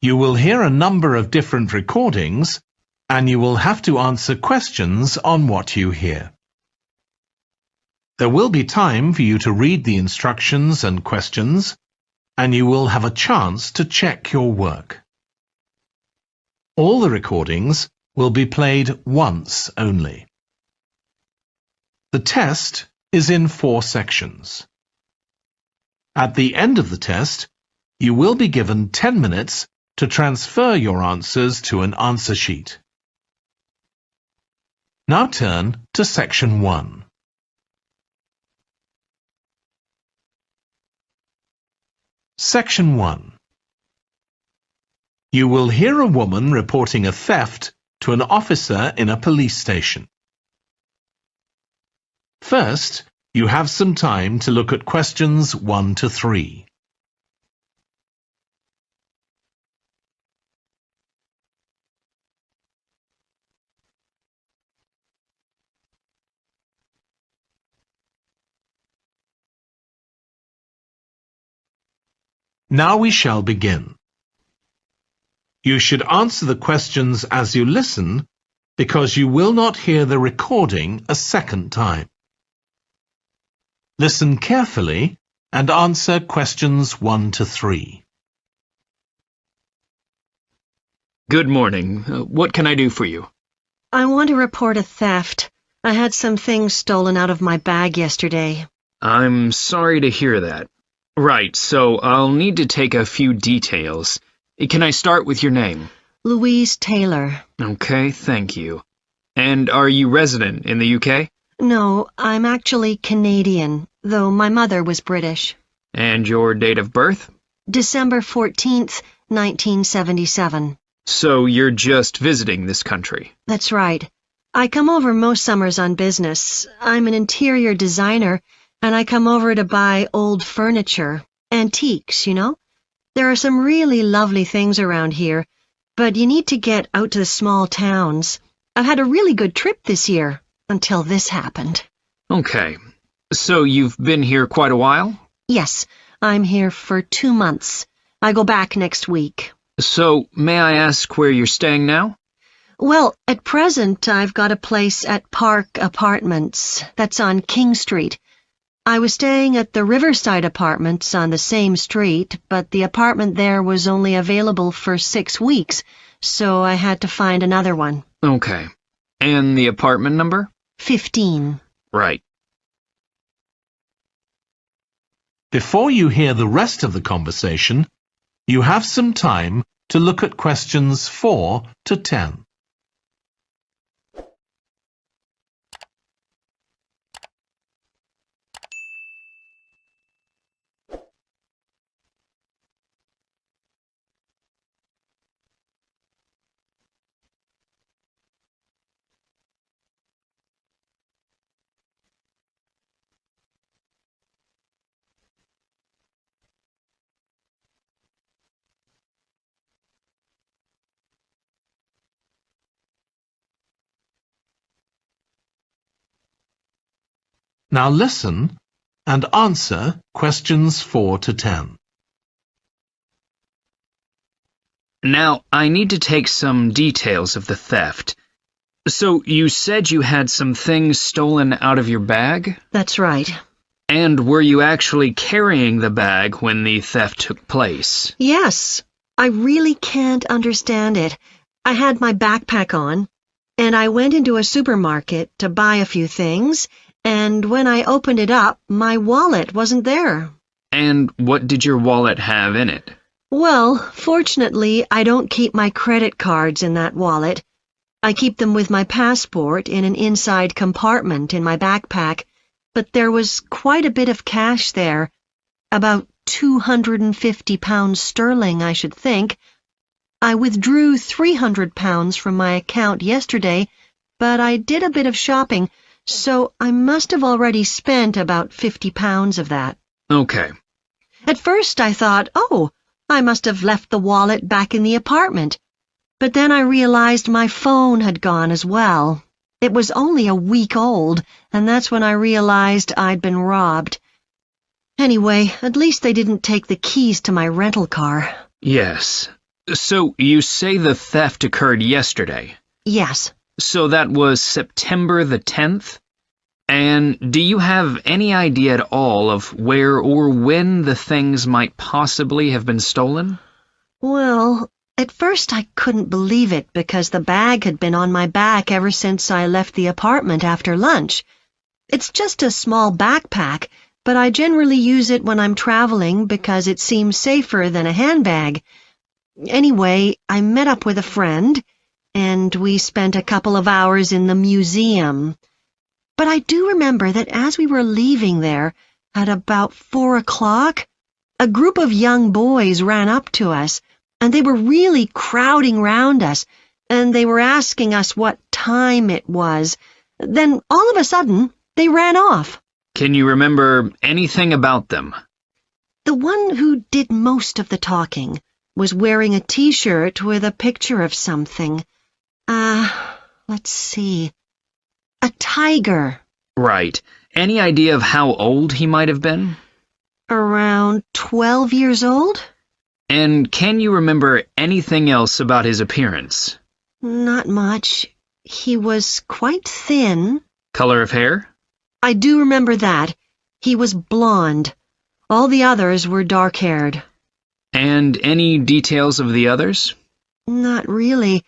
You will hear a number of different recordings, and you will have to answer questions on what you hear. There will be time for you to read the instructions and questions, and you will have a chance to check your work. All the recordings will be played once only. The test is in 4 sections. At the end of the test, you will be given 10 minutes to transfer your answers to an answer sheet. Now turn to Section 1. Section 1. You will hear a woman reporting a theft to an officer in a police station. First, you have some time to look at questions 1 to 3. Now we shall begin. You should answer the questions as you listen, because you will not hear the recording a second time. Listen carefully and answer questions 1 to 3. Good morning. What can I do for you? I want to report a theft. I had some things stolen out of my bag yesterday. I'm sorry to hear that. Right, so I'll need to take a few details. Can I start with your name? Louise Taylor. Okay, thank you. And are you resident in the UK? No, I'm actually Canadian, though my mother was British. And your date of birth? December 14th, 1977. So you're just visiting this country? That's right. I come over most summers on business. I'm an interior designer, and I come over to buy old furniture. Antiques, you know? There are some really lovely things around here, but you need to get out to the small towns. I've had a really good trip this year, until this happened. Okay. So you've been here quite a while? Yes, I'm here for 2 months. I go back next week. So, may I ask where you're staying now? Well, at present, I've got a place at Park Apartments. That's on King Street. I was staying at the Riverside Apartments on the same street, but the apartment there was only available for 6 weeks, so I had to find another one. Okay. And the apartment number? 15. Right. Before you hear the rest of the conversation, you have some time to look at questions 4 to 10. Now listen and answer questions 4 to 10. Now, I need to take some details of the theft. So, you said you had some things stolen out of your bag? That's right. And were you actually carrying the bag when the theft took place? Yes. I really can't understand it. I had my backpack on, and I went into a supermarket to buy a few things, and when I opened it up, my wallet wasn't there. And what did your wallet have in it? Well, fortunately, I don't keep my credit cards in that wallet. I keep them with my passport in an inside compartment in my backpack, but there was quite a bit of cash there, about £250 sterling, I should think. I withdrew £300 from my account yesterday, but I did a bit of shopping, so I must have already spent about £50 of that. Okay. At first I thought, oh, I must have left the wallet back in the apartment. But then I realized my phone had gone as well. It was only a week old, and that's when I realized I'd been robbed. Anyway, at least they didn't take the keys to my rental car. Yes. So you say the theft occurred yesterday. Yes. So that was September the 10th? And do you have any idea at all of where or when the things might possibly have been stolen? Well, at first I couldn't believe it because the bag had been on my back ever since I left the apartment after lunch. It's just a small backpack, but I generally use it when I'm traveling because it seems safer than a handbag. Anyway, I met up with a friend, and we spent a couple of hours in the museum. But I do remember that as we were leaving there, at about 4 o'clock, a group of young boys ran up to us, and they were really crowding round us, and they were asking us what time it was. Then, all of a sudden, they ran off. Can you remember anything about them? The one who did most of the talking was wearing a T-shirt with a picture of something. Let's see. A tiger. Right. Any idea of how old he might have been? Around 12 years old? And can you remember anything else about his appearance? Not much. He was quite thin. Color of hair? I do remember that. He was blonde. All the others were dark-haired. And any details of the others? Not really.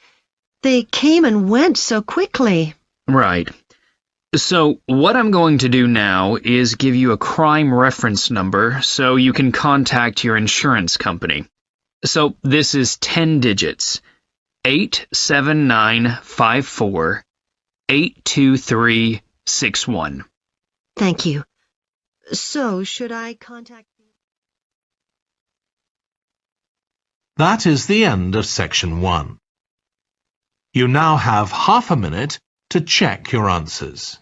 They came and went so quickly. Right. So what I'm going to do now is give you a crime reference number so you can contact your insurance company. So this is 10 digits. 87954 82361. Thank you. So, should I contact... That is the end of section 1. You now have half a minute to check your answers.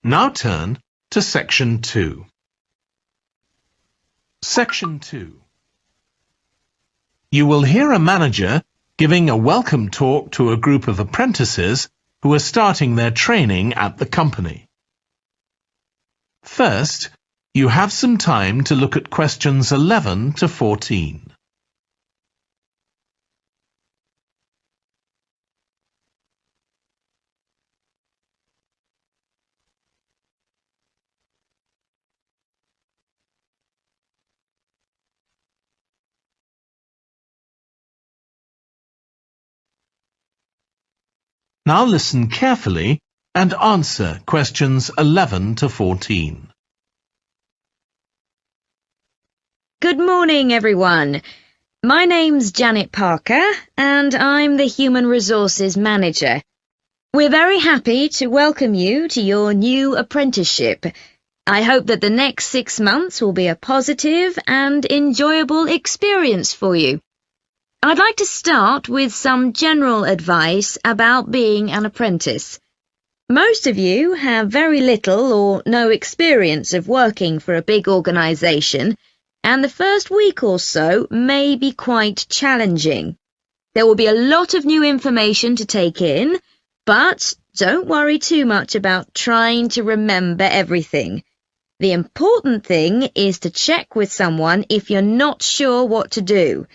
Now turn to section 2. Section 2. You will hear a manager giving a welcome talk to a group of apprentices who are starting their training at the company. First, you have some time to look at questions 11 to 14. Now listen carefully and answer questions 11 to 14. Good morning, everyone. My name's Janet Parker, and I'm the Human Resources Manager. We're very happy to welcome you to your new apprenticeship. I hope that the next 6 months will be a positive and enjoyable experience for you. I'd like to start with some general advice about being an apprentice. Most of you have very little or no experience of working for a big organisation, and the first week or so may be quite challenging. There will be a lot of new information to take in, but don't worry too much about trying to remember everything. The important thing is to check with someone if you're not sure what to do.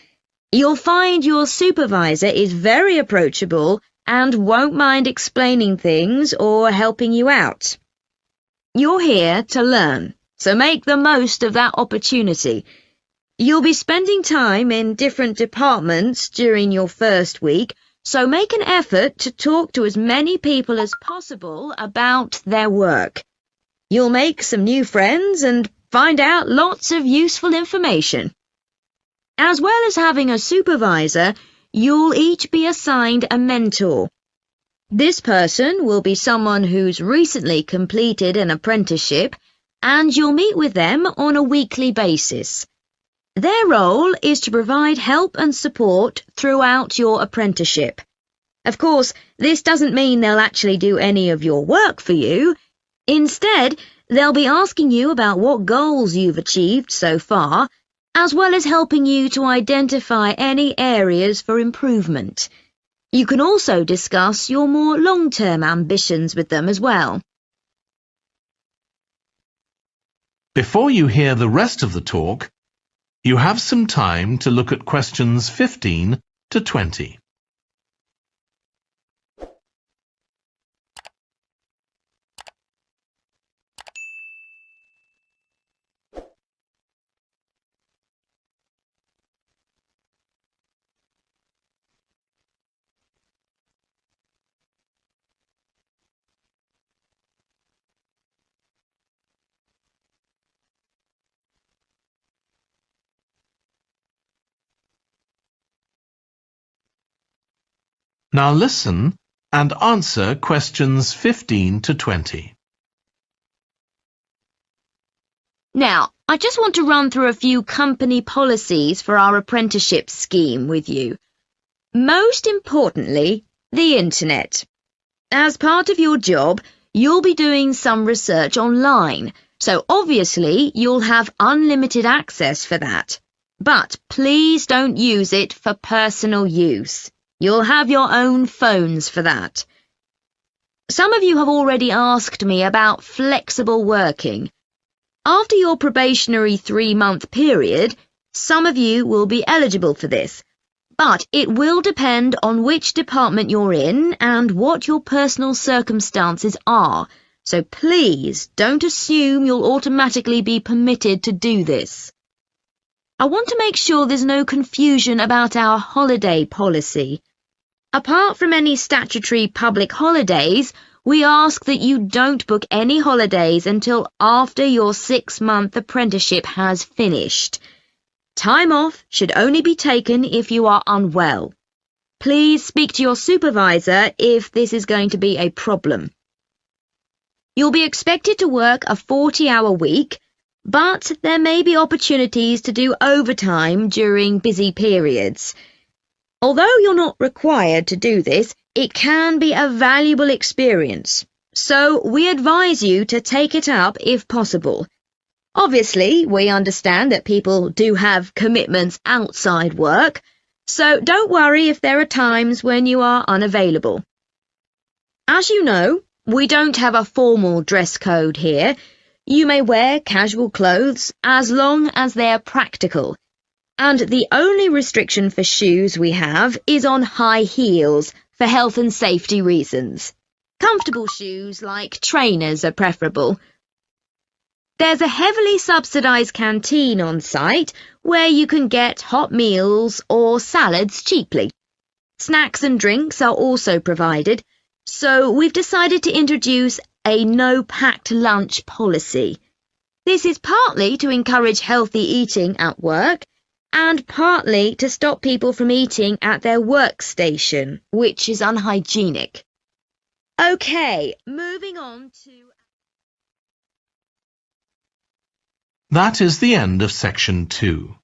You'll find your supervisor is very approachable and won't mind explaining things or helping you out. You're here to learn, so make the most of that opportunity. You'll be spending time in different departments during your first week, so make an effort to talk to as many people as possible about their work. You'll make some new friends and find out lots of useful information. As well as having a supervisor, you'll each be assigned a mentor. This person will be someone who's recently completed an apprenticeship, and you'll meet with them on a weekly basis. Their role is to provide help and support throughout your apprenticeship. Of course, this doesn't mean they'll actually do any of your work for you. Instead, they'll be asking you about what goals you've achieved so far, as well as helping you to identify any areas for improvement. You can also discuss your more long-term ambitions with them as well. Before you hear the rest of the talk, you have some time to look at questions 15 to 20. Now listen and answer questions 15 to 20. Now, I just want to run through a few company policies for our apprenticeship scheme with you. Most importantly, the internet. As part of your job, you'll be doing some research online, so obviously you'll have unlimited access for that. But please don't use it for personal use. You'll have your own phones for that. Some of you have already asked me about flexible working. After your probationary 3-month period, some of you will be eligible for this, but it will depend on which department you're in and what your personal circumstances are, so please don't assume you'll automatically be permitted to do this. I want to make sure there's no confusion about our holiday policy. Apart from any statutory public holidays, we ask that you don't book any holidays until after your 6-month apprenticeship has finished. Time off should only be taken if you are unwell. Please speak to your supervisor if this is going to be a problem. You'll be expected to work a 40-hour week, but there may be opportunities to do overtime during busy periods. Although you're not required to do this, it can be a valuable experience, so we advise you to take it up if possible. Obviously, we understand that people do have commitments outside work, so don't worry if there are times when you are unavailable. As you know, we don't have a formal dress code here. You may wear casual clothes as long as they're practical. And the only restriction for shoes we have is on high heels for health and safety reasons. Comfortable shoes like trainers are preferable. There's a heavily subsidised canteen on site where you can get hot meals or salads cheaply. Snacks and drinks are also provided, so we've decided to introduce a no-packed lunch policy. This is partly to encourage healthy eating at work, and partly to stop people from eating at their workstation, which is unhygienic. Okay, moving on to... That is the end of section 2.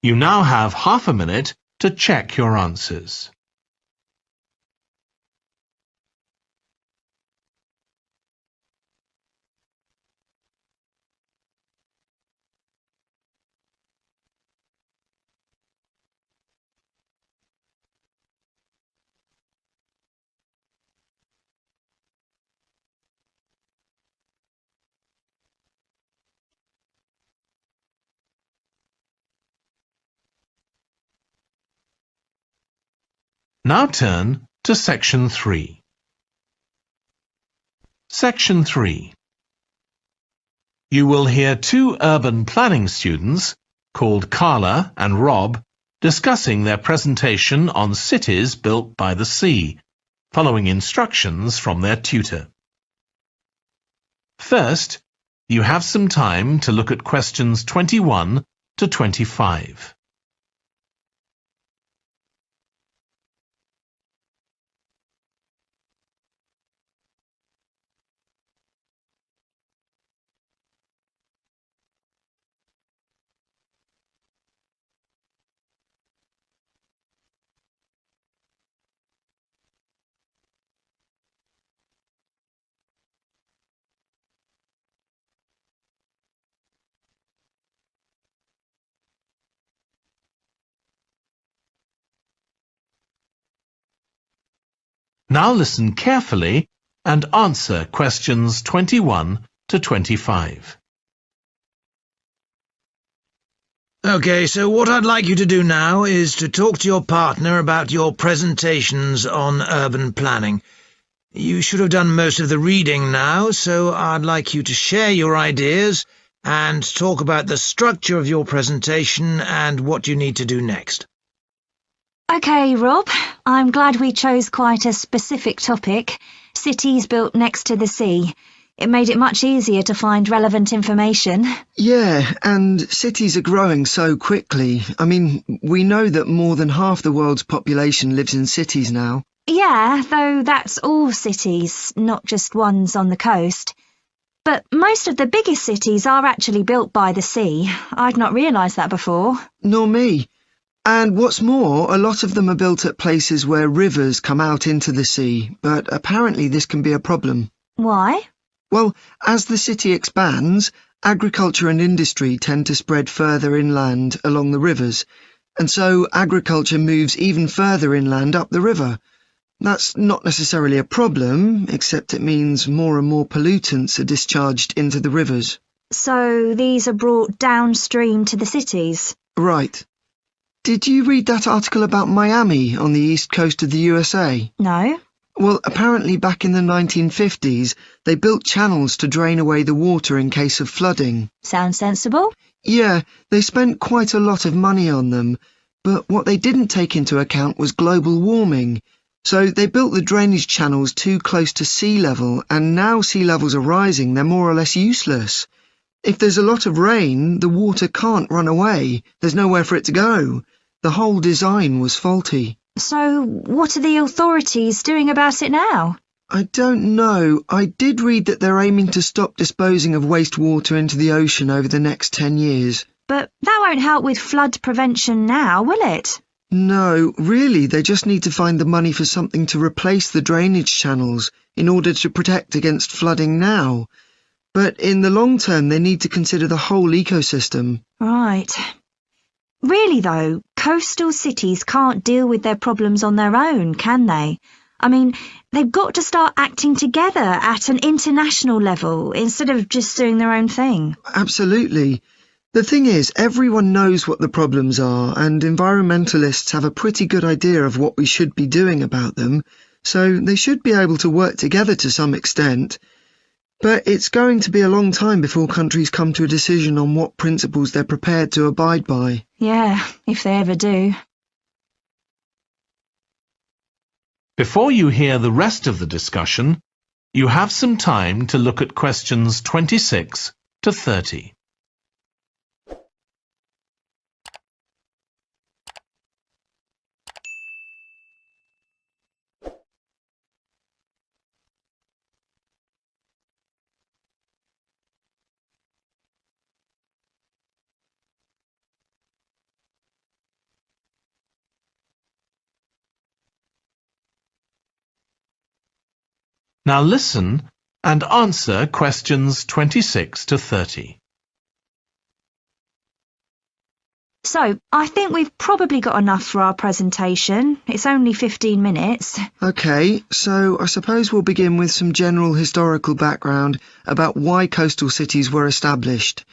You now have half a minute to check your answers. Now turn to section 3. Section 3. You will hear 2 urban planning students, called Carla and Rob, discussing their presentation on cities built by the sea, following instructions from their tutor. First, you have some time to look at questions 21 to 25. Now listen carefully and answer questions 21 to 25. Okay, so what I'd like you to do now is to talk to your partner about your presentations on urban planning. You should have done most of the reading now, so I'd like you to share your ideas and talk about the structure of your presentation and what you need to do next. OK, Rob, I'm glad we chose quite a specific topic, cities built next to the sea. It made it much easier to find relevant information. Yeah, and cities are growing so quickly. I mean, we know that more than half the world's population lives in cities now. Yeah, though that's all cities, not just ones on the coast. But most of the biggest cities are actually built by the sea. I'd not realised that before. Nor me. And what's more, a lot of them are built at places where rivers come out into the sea, but apparently this can be a problem. Why? Well, as the city expands, agriculture and industry tend to spread further inland along the rivers, and so agriculture moves even further inland up the river. That's not necessarily a problem, except it means more and more pollutants are discharged into the rivers. So these are brought downstream to the cities? Right. Did you read that article about Miami on the east coast of the USA? No. Well, apparently back in the 1950s, they built channels to drain away the water in case of flooding. Sounds sensible. Yeah, they spent quite a lot of money on them, but what they didn't take into account was global warming. So they built the drainage channels too close to sea level, and now sea levels are rising, they're more or less useless. If there's a lot of rain, the water can't run away. There's nowhere for it to go. The whole design was faulty. So what are the authorities doing about it now? I don't know. I did read that they're aiming to stop disposing of wastewater into the ocean over the next 10 years. But that won't help with flood prevention now, will it? No, really, they just need to find the money for something to replace the drainage channels in order to protect against flooding now. But in the long term, they need to consider the whole ecosystem. Right. Really, though, coastal cities can't deal with their problems on their own, can they? I mean, they've got to start acting together at an international level instead of just doing their own thing. Absolutely. The thing is, everyone knows what the problems are, and environmentalists have a pretty good idea of what we should be doing about them, so they should be able to work together to some extent. But it's going to be a long time before countries come to a decision on what principles they're prepared to abide by. Yeah, if they ever do. Before you hear the rest of the discussion, you have some time to look at questions 26 to 30. Now listen and answer questions 26 to 30. So, I think we've probably got enough for our presentation. It's only 15 minutes. OK, so I suppose we'll begin with some general historical background about why coastal cities were established.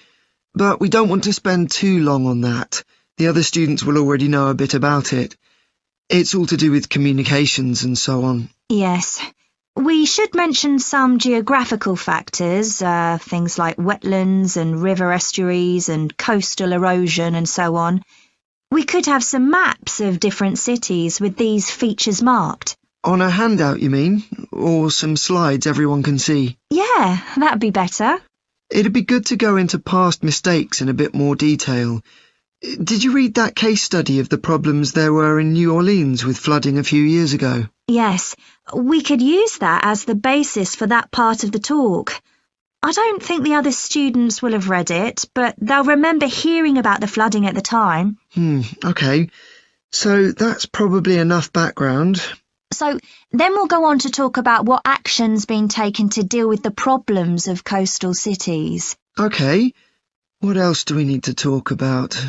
But we don't want to spend too long on that. The other students will already know a bit about it. It's all to do with communications and so on. Yes. We should mention some geographical factors, things like wetlands and river estuaries and coastal erosion and so on. We could have some maps of different cities with these features marked. On a handout, you mean? Or some slides everyone can see? Yeah, that'd be better. It'd be good to go into past mistakes in a bit more detail. Did you read that case study of the problems there were in New Orleans with flooding a few years ago? Yes, we could use that as the basis for that part of the talk. I don't think the other students will have read it, but they'll remember hearing about the flooding at the time. OK. So that's probably enough background. So then we'll go on to talk about what action's been taken to deal with the problems of coastal cities. OK. What else do we need to talk about?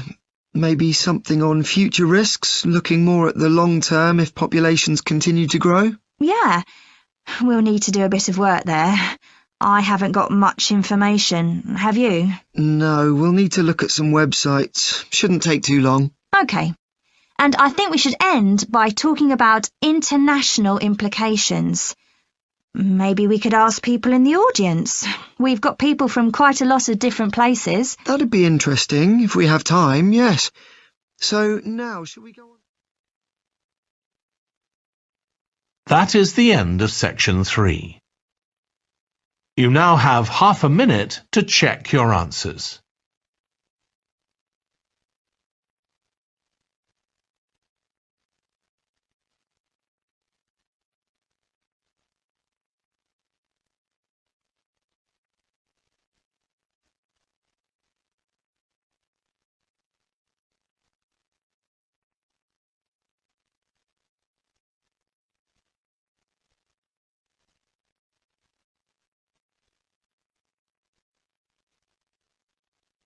Maybe something on future risks, looking more at the long term if populations continue to grow? Yeah, we'll need to do a bit of work there. I haven't got much information, have you? No, we'll need to look at some websites. Shouldn't take too long. Okay. And I think we should end by talking about international implications. Maybe we could ask people in the audience. We've got people from quite a lot of different places. That'd be interesting, if we have time, yes. So now, shall we go on? That is the end of section 3. You now have half a minute to check your answers.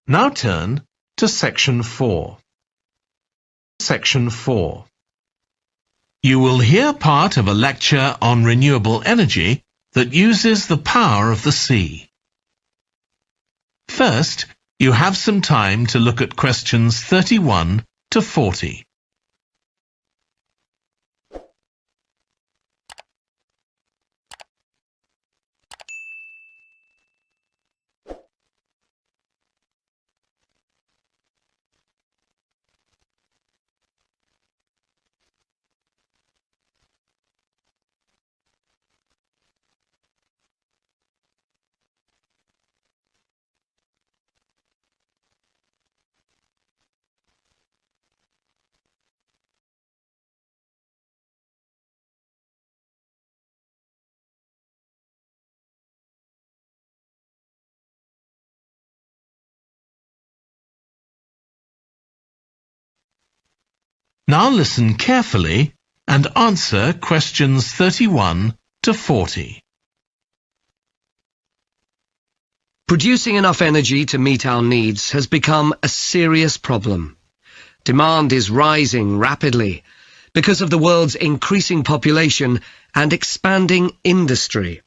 Now turn to section 4. Section 4. You will hear part of a lecture on renewable energy that uses the power of the sea. First, you have some time to look at questions 31 to 40. Now listen carefully and answer questions 31 to 40. Producing enough energy to meet our needs has become a serious problem. Demand is rising rapidly because of the world's increasing population and expanding industry.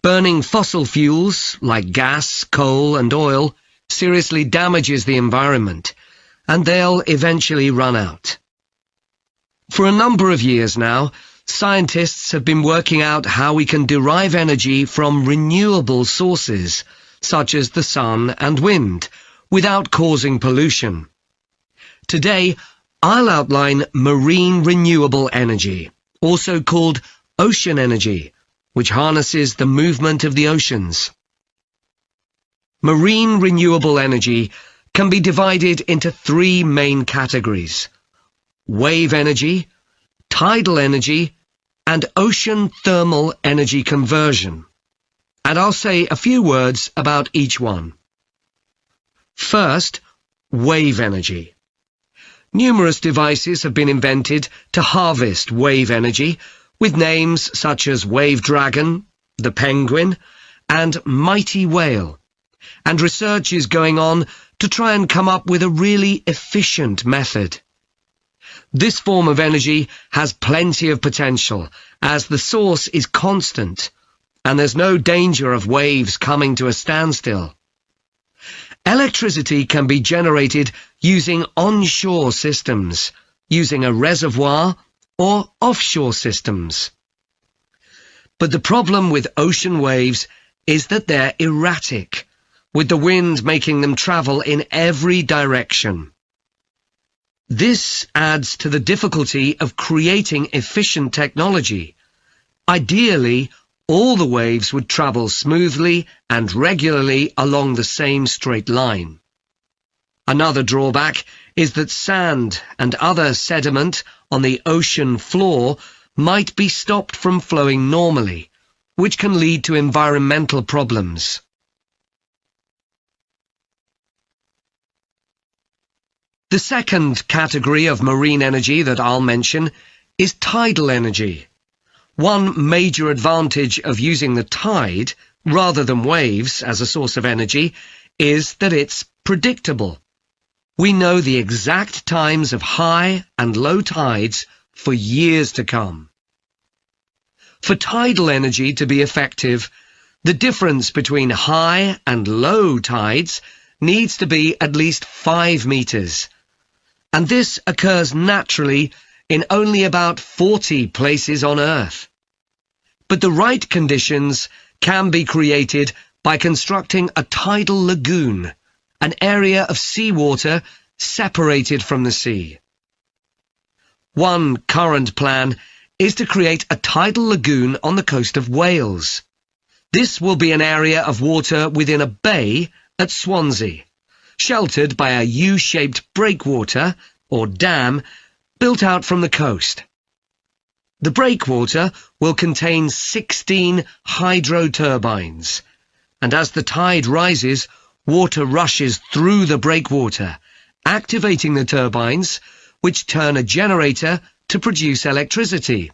Burning fossil fuels like gas, coal and oil seriously damages the environment, and they'll eventually run out. For a number of years now, scientists have been working out how we can derive energy from renewable sources, such as the sun and wind, without causing pollution. Today, I'll outline marine renewable energy, also called ocean energy, which harnesses the movement of the oceans. Marine renewable energy can be divided into 3 main categories: wave energy, tidal energy, and ocean thermal energy conversion. And I'll say a few words about each one. First, wave energy. Numerous devices have been invented to harvest wave energy, with names such as Wave Dragon, the Penguin, and Mighty Whale. And research is going on to try and come up with a really efficient method. This form of energy has plenty of potential, as the source is constant, and there's no danger of waves coming to a standstill. Electricity can be generated using onshore systems, using a reservoir, or offshore systems. But the problem with ocean waves is that they're erratic, with the wind making them travel in every direction. This adds to the difficulty of creating efficient technology. Ideally, all the waves would travel smoothly and regularly along the same straight line. Another drawback is that sand and other sediment on the ocean floor might be stopped from flowing normally, which can lead to environmental problems. The second category of marine energy that I'll mention is tidal energy. One major advantage of using the tide, rather than waves, as a source of energy, is that it's predictable. We know the exact times of high and low tides for years to come. For tidal energy to be effective, the difference between high and low tides needs to be at least 5 meters. And this occurs naturally in only about 40 places on Earth. But the right conditions can be created by constructing a tidal lagoon, an area of seawater separated from the sea. One current plan is to create a tidal lagoon on the coast of Wales. This will be an area of water within a bay at Swansea, sheltered by a U-shaped breakwater, or dam, built out from the coast. The breakwater will contain 16 hydro turbines, and as the tide rises, water rushes through the breakwater, activating the turbines, which turn a generator to produce electricity.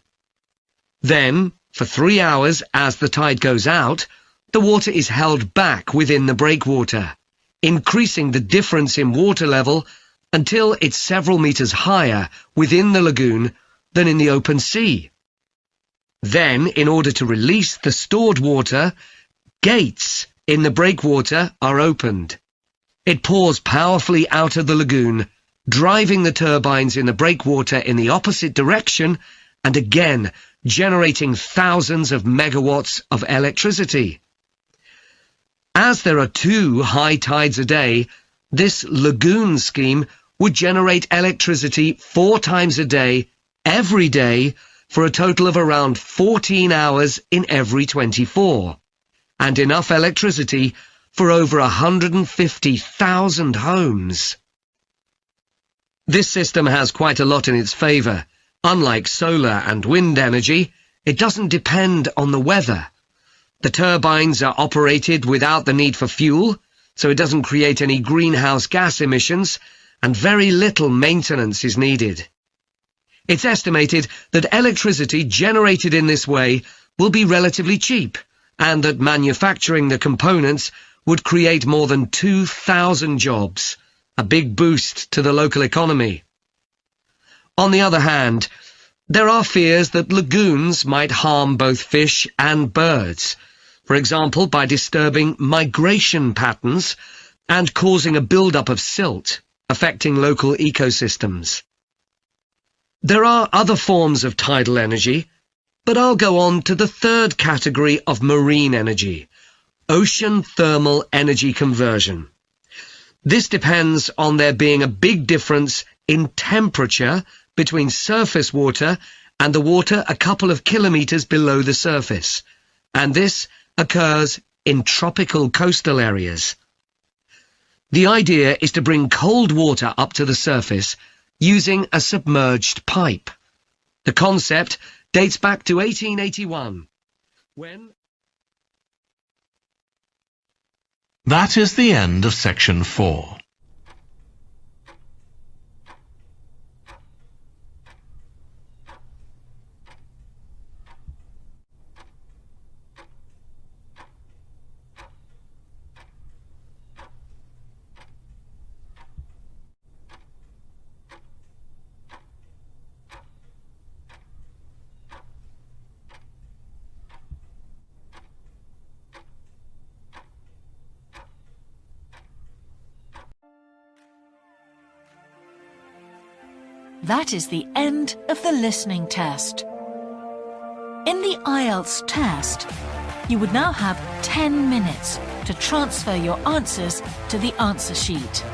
Then, for 3 hours as the tide goes out, the water is held back within the breakwater, increasing the difference in water level until it's several meters higher within the lagoon than in the open sea. Then, in order to release the stored water, gates in the breakwater are opened. It pours powerfully out of the lagoon, driving the turbines in the breakwater in the opposite direction and again generating thousands of megawatts of electricity. As there are 2 high tides a day, this lagoon scheme would generate electricity 4 times a day, every day, for a total of around 14 hours in every 24, and enough electricity for over 150,000 homes. This system has quite a lot in its favour. Unlike solar and wind energy, it doesn't depend on the weather. The turbines are operated without the need for fuel, so it doesn't create any greenhouse gas emissions, and very little maintenance is needed. It's estimated that electricity generated in this way will be relatively cheap, and that manufacturing the components would create more than 2,000 jobs, a big boost to the local economy. On the other hand, there are fears that lagoons might harm both fish and birds, for example by disturbing migration patterns and causing a build-up of silt, affecting local ecosystems. There are other forms of tidal energy, but I'll go on to the third category of marine energy, ocean thermal energy conversion. This depends on there being a big difference in temperature between surface water and the water a couple of kilometers below the surface, and this occurs in tropical coastal areas. The idea is to bring cold water up to the surface using a submerged pipe. The concept dates back to 1881, when... That is the end of section 4. That is the end of the listening test. In the IELTS test, you would now have 10 minutes to transfer your answers to the answer sheet.